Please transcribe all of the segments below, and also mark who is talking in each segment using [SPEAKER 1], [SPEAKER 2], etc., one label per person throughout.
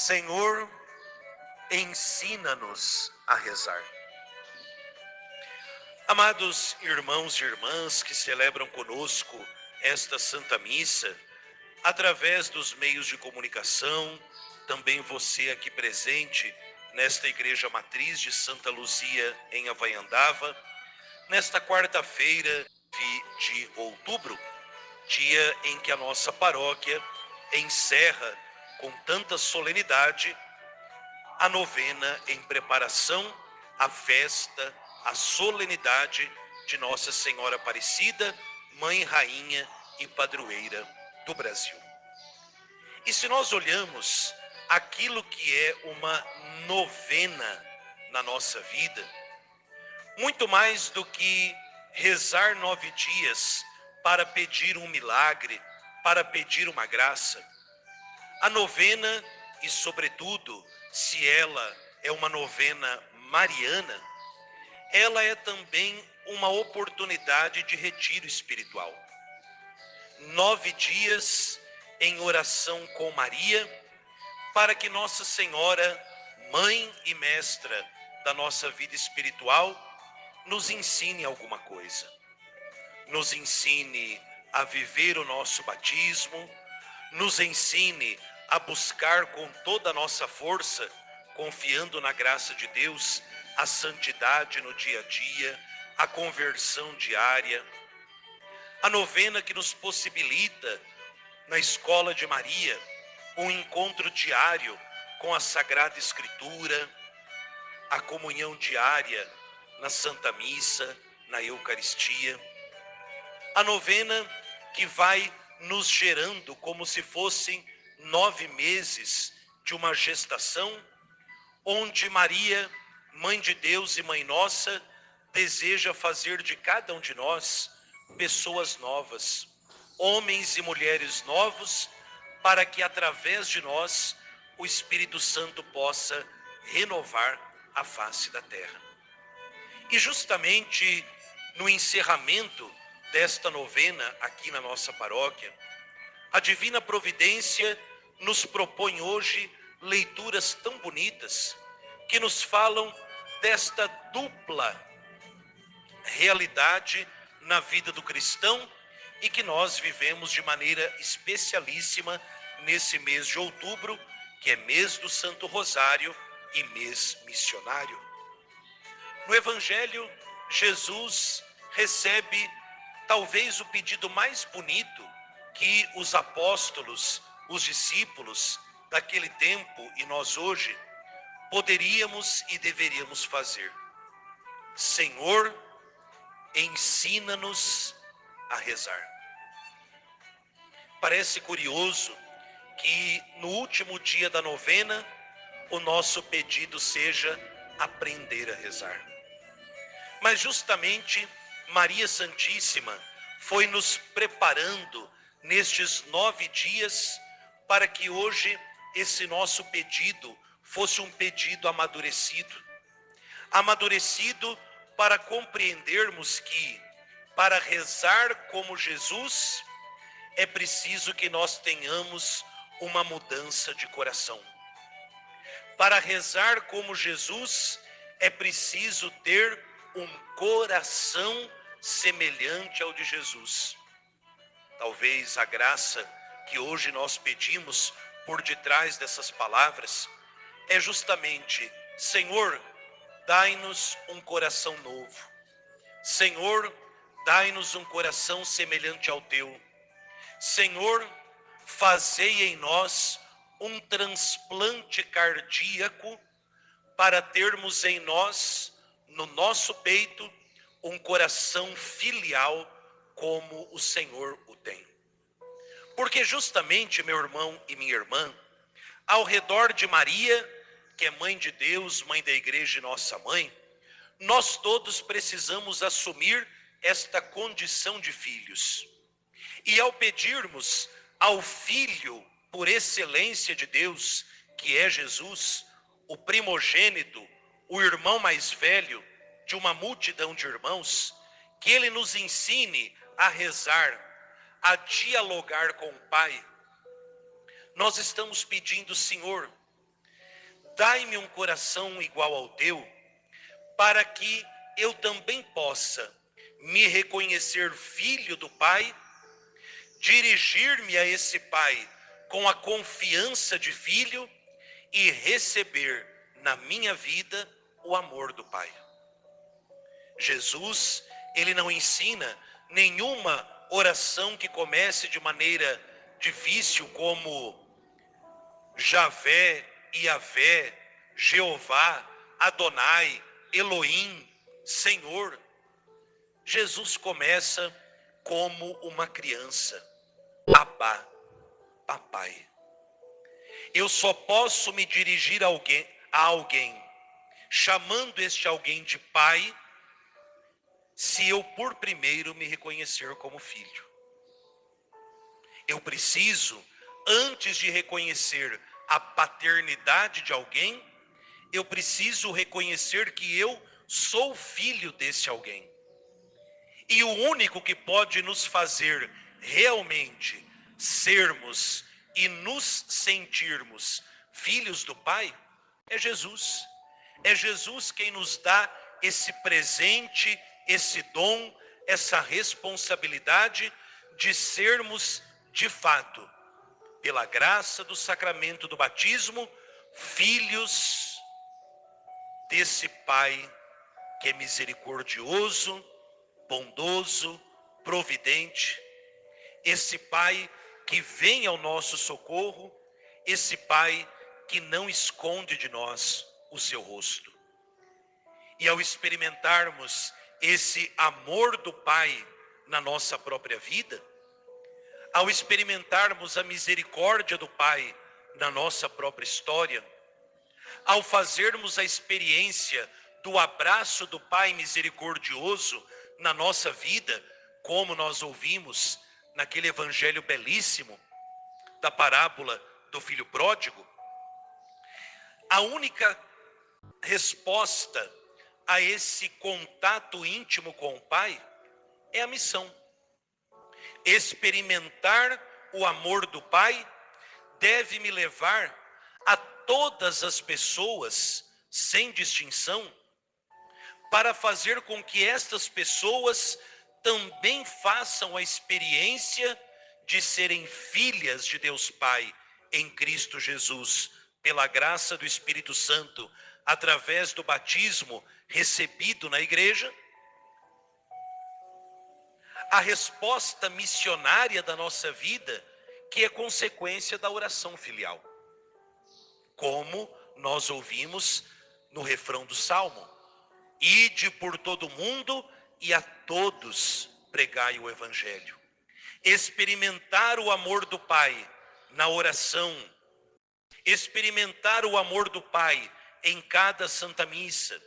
[SPEAKER 1] Senhor, ensina-nos a rezar. Amados irmãos e irmãs que celebram conosco esta Santa Missa, através dos meios de comunicação, também você aqui presente nesta Igreja Matriz de Santa Luzia em Havaiandava, nesta quarta-feira de outubro, dia em que a nossa paróquia encerra com tanta solenidade a novena em preparação à festa, à solenidade de Nossa Senhora Aparecida, Mãe, Rainha e Padroeira do Brasil. E se nós olhamos aquilo que é uma novena na nossa vida, muito mais do que rezar 9 dias para pedir um milagre, para pedir uma graça, a novena, e sobretudo se ela é uma novena mariana, ela é também uma oportunidade de retiro espiritual. 9 dias em oração com Maria, para que Nossa Senhora, Mãe e Mestra da nossa vida espiritual, nos ensine alguma coisa. Nos ensine a viver o nosso batismo, nos ensine a buscar com toda a nossa força, confiando na graça de Deus, a santidade no dia a dia, a conversão diária. A novena que nos possibilita, na Escola de Maria, um encontro diário com a Sagrada Escritura, a comunhão diária na Santa Missa, na Eucaristia. A novena que vai nos gerando como se fossem 9 meses de uma gestação, onde Maria, Mãe de Deus e Mãe Nossa, deseja fazer de cada um de nós pessoas novas, homens e mulheres novos, para que através de nós o Espírito Santo possa renovar a face da terra. E justamente no encerramento desta novena aqui na nossa paróquia, a Divina Providência nos propõe hoje leituras tão bonitas que nos falam desta dupla realidade na vida do cristão e que nós vivemos de maneira especialíssima nesse mês de outubro, que é mês do Santo Rosário e mês missionário. No Evangelho, Jesus recebe talvez o pedido mais bonito que os apóstolos, os discípulos daquele tempo e nós hoje poderíamos e deveríamos fazer. Senhor, ensina-nos a rezar. Parece curioso que no último dia da novena o nosso pedido seja aprender a rezar. Mas justamente Maria Santíssima foi nos preparando nestes 9 dias para que hoje esse nosso pedido fosse um pedido amadurecido. Amadurecido para compreendermos que para rezar como Jesus é preciso que nós tenhamos uma mudança de coração. Para rezar como Jesus é preciso ter um coração semelhante ao de Jesus. Talvez a graça que hoje nós pedimos por detrás dessas palavras é justamente: Senhor, dai-nos um coração novo. Senhor, dai-nos um coração semelhante ao teu. Senhor, fazei em nós um transplante cardíaco para termos em nós, no nosso peito, um coração filial como o Senhor o tem. Porque justamente, meu irmão e minha irmã, ao redor de Maria, que é Mãe de Deus, Mãe da Igreja e nossa Mãe, nós todos precisamos assumir esta condição de filhos. E ao pedirmos ao Filho por excelência de Deus, que é Jesus, o primogênito, o irmão mais velho de uma multidão de irmãos, que ele nos ensine a rezar, a dialogar com o Pai, nós estamos pedindo: Senhor, dai-me um coração igual ao teu, para que eu também possa me reconhecer filho do Pai, dirigir-me a esse Pai com a confiança de filho e receber na minha vida o amor do Pai. Jesus, ele não ensina nenhuma oração que comece de maneira difícil, como Javé, Iavé, Jeová, Adonai, Elohim, Senhor. Jesus começa como uma criança. Abba, papai. Eu só posso me dirigir a alguém, chamando este alguém de pai, se eu por primeiro me reconhecer como filho. Eu preciso, antes de reconhecer a paternidade de alguém, eu preciso reconhecer que eu sou filho desse alguém. E o único que pode nos fazer realmente sermos e nos sentirmos filhos do Pai é Jesus. É Jesus quem nos dá esse presente, esse dom, essa responsabilidade de sermos, de fato, pela graça do sacramento do batismo, filhos desse Pai que é misericordioso, bondoso, providente, esse Pai que vem ao nosso socorro, esse Pai que não esconde de nós o seu rosto. E ao experimentarmos esse amor do Pai na nossa própria vida, ao experimentarmos a misericórdia do Pai na nossa própria história, ao fazermos a experiência do abraço do Pai misericordioso na nossa vida, como nós ouvimos naquele evangelho belíssimo da parábola do filho pródigo, a única resposta a esse contato íntimo com o Pai é a missão. Experimentar o amor do Pai deve me levar a todas as pessoas, sem distinção, para fazer com que estas pessoas também façam a experiência de serem filhas de Deus Pai em Cristo Jesus, pela graça do Espírito Santo, através do batismo recebido na igreja. A resposta missionária da nossa vida, que é consequência da oração filial, como nós ouvimos no refrão do Salmo: ide por todo o mundo e a todos pregai o Evangelho. Experimentar o amor do Pai na oração, experimentar o amor do Pai em cada Santa Missa,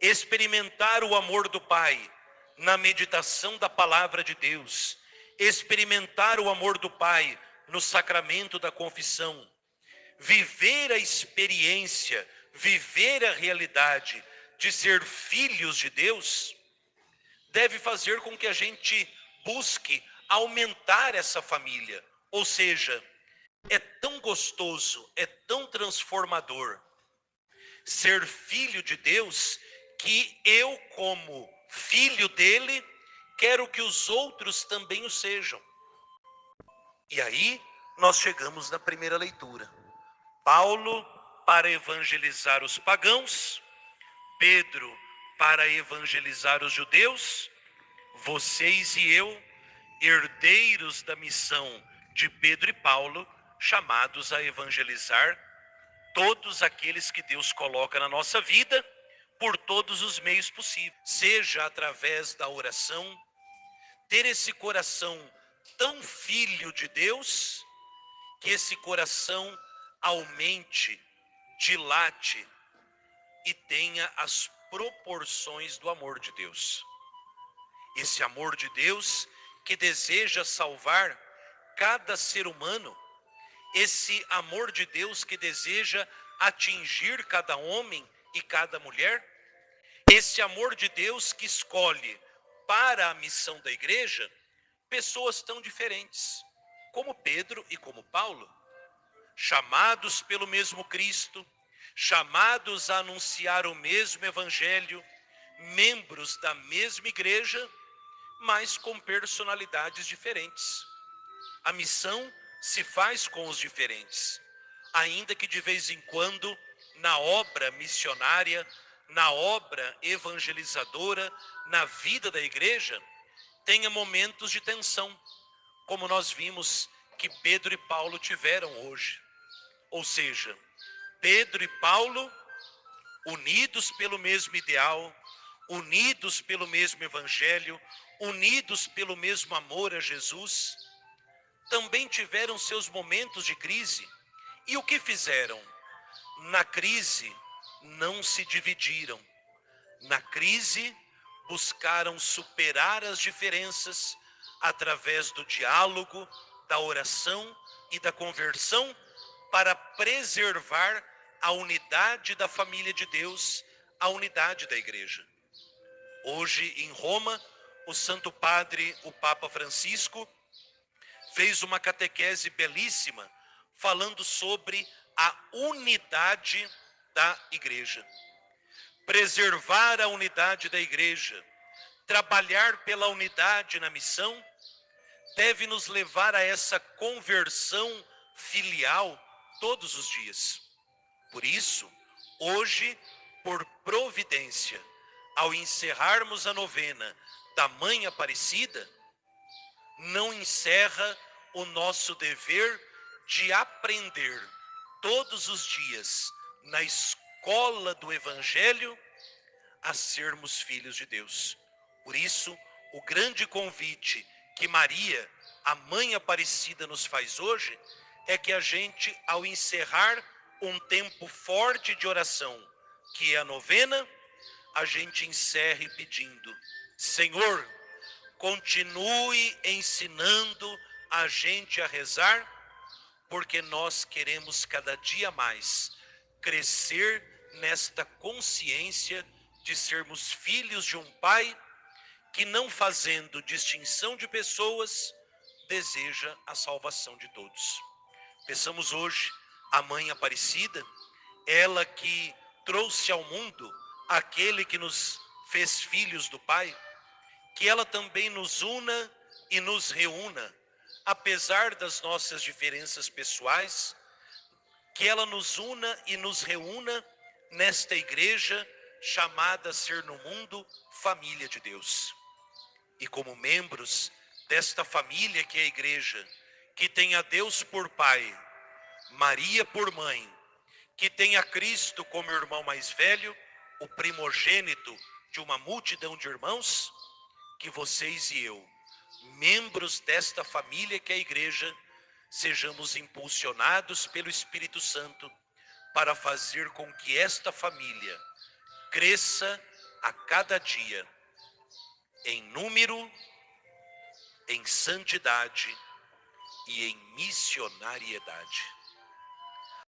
[SPEAKER 1] experimentar o amor do Pai na meditação da Palavra de Deus, experimentar o amor do Pai no sacramento da confissão, viver a experiência, viver a realidade de ser filhos de Deus, deve fazer com que a gente busque aumentar essa família. Ou seja, é tão gostoso, é tão transformador ser filho de Deus, que eu, como filho dele, quero que os outros também o sejam. E aí nós chegamos na primeira leitura. Paulo para evangelizar os pagãos, Pedro para evangelizar os judeus, vocês e eu, herdeiros da missão de Pedro e Paulo, chamados a evangelizar todos aqueles que Deus coloca na nossa vida, por todos os meios possíveis, seja através da oração, ter esse coração tão filho de Deus, que esse coração aumente, dilate e tenha as proporções do amor de Deus. Esse amor de Deus que deseja salvar cada ser humano, esse amor de Deus que deseja atingir cada homem e cada mulher, esse amor de Deus que escolhe para a missão da igreja pessoas tão diferentes, como Pedro e como Paulo, chamados pelo mesmo Cristo, chamados a anunciar o mesmo evangelho, membros da mesma igreja, mas com personalidades diferentes. A missão se faz com os diferentes, ainda que de vez em quando, na obra missionária, na obra evangelizadora, na vida da igreja, tenha momentos de tensão, como nós vimos que Pedro e Paulo tiveram hoje. Ou seja, Pedro e Paulo, unidos pelo mesmo ideal, unidos pelo mesmo evangelho, unidos pelo mesmo amor a Jesus, também tiveram seus momentos de crise. E o que fizeram? Na crise, não se dividiram. Na crise, buscaram superar as diferenças através do diálogo, da oração e da conversão para preservar a unidade da família de Deus, a unidade da igreja. Hoje, em Roma, o Santo Padre, o Papa Francisco, fez uma catequese belíssima falando sobre a unidade da igreja. Preservar a unidade da igreja, trabalhar pela unidade na missão, deve nos levar a essa conversão filial todos os dias. Por isso, hoje, por providência, ao encerrarmos a novena da Mãe Aparecida, não encerra o nosso dever de aprender todos os dias na escola do Evangelho a sermos filhos de Deus. Por isso, o grande convite que Maria, a Mãe Aparecida, nos faz hoje é que a gente, ao encerrar um tempo forte de oração, que é a novena, a gente encerre pedindo: Senhor, continue ensinando a gente a rezar, porque nós queremos cada dia mais crescer nesta consciência de sermos filhos de um Pai que, não fazendo distinção de pessoas, deseja a salvação de todos. Peçamos hoje a Mãe Aparecida, ela que trouxe ao mundo aquele que nos fez filhos do Pai, que ela também nos una e nos reúna, apesar das nossas diferenças pessoais, que ela nos una e nos reúna nesta igreja chamada a ser no mundo família de Deus. E como membros desta família que é a igreja, que tem a Deus por Pai, Maria por Mãe, que tem a Cristo como irmão mais velho, o primogênito de uma multidão de irmãos, que vocês e eu, membros desta família que é a igreja, sejamos impulsionados pelo Espírito Santo para fazer com que esta família cresça a cada dia em número, em santidade e em missionariedade.